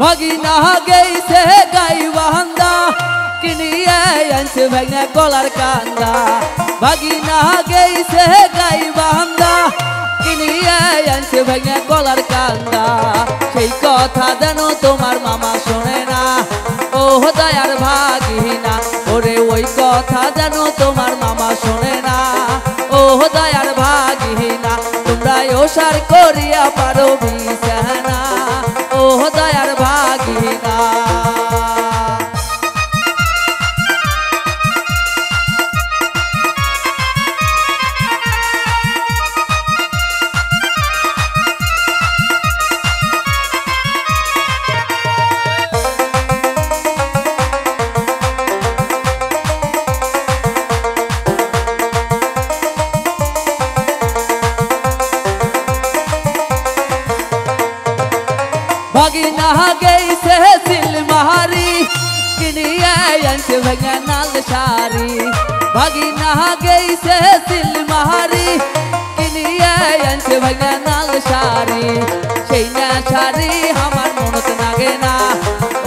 ভাগিনা গেইছে গাই বান্দা কিনিয়ে আনছে ভাগনা গলার কান্দা ভাগিনা গেইছে গাই বান্দা কিনিয়ে আনছে ভাগনা গলার কান্দা সেই কথা যেন তোমার মামা শোনে না ও দয়ার ভাগিনা ওরে ওই কথা যেন তোমার মামা শোনে না ও দয়ার ভাগিনা তোমরা ওসার করিয়া পারো বিছানা ও দয়ার ভাগিনা ভাগিনা গেইছে সিলমারি কিনিয়ে আনছে ভাগনা নাল শাড়ি ভাগিনা গেইছে সিলমারি কিনিয়ে আনছে ভাগনা নাল শাড়ি সেই না শাড়ি আমার মনত লাগে না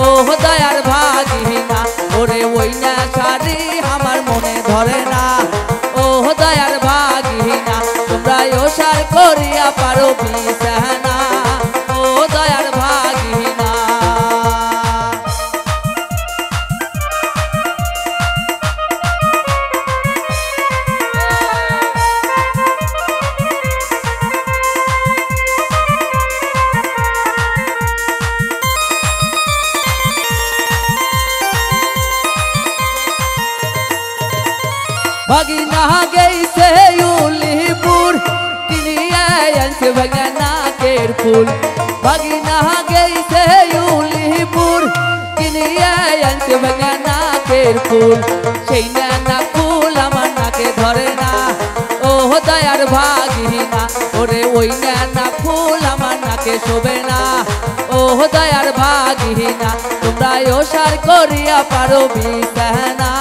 ও দয়ার ভাগিনা ওরে ওই না শাড়ি আমার মনে ধরে না ও দয়ার ভাগিনা তোমরা ওসার করিয়া পারো বিছানা ও দয়ার ভাগিনা ভাগিনা গেইছে উলিপুর কিনিয়ে আনছে ভাগনা নাকের ফুল ভাগিনা গেইছে উলিপুর কিনিয়ে আনছে ভাগনা নাকের ফুল সেই না ফুল আমার নাকে ধরে না ও দয়ার ভাগিনা ওরে ওই না ফুল আমার নাকে শোভে না ও দয়ার ভাগিনা তোমরা ওসার করিয়া পারো বিছানা